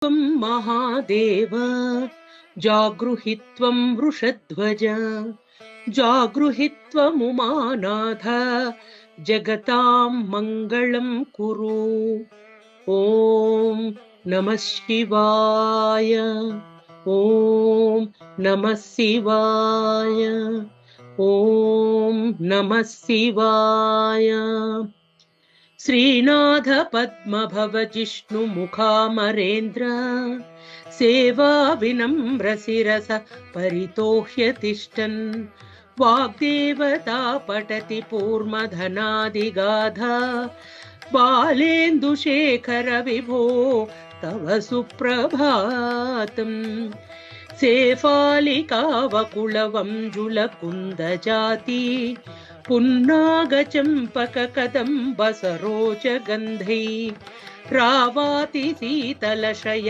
त्वं महादेव जागृहि त्वं वृषध्वज जागृहि त्वमुमानाथ जगतां मङ्गलं कुरु। ॐ नमः शिवाय। ॐ नमः शिवाय। ॐ नमः शिवाय। श्रीनाथ पद्मभव जिष्णु मुखामरेन्द्र सेवा विनम्र शिरस परितोह्य तिष्ठन् वाग्देवता पठति पूर्णधनादिगाधा बालेन्दुशेखर विभो तव सुप्रभातम्। सेफालिकावकुलवंजुलकुन्दजाति पुन्नागचम्पककदम्ब सरोजगन्धै रावाति शीतलशय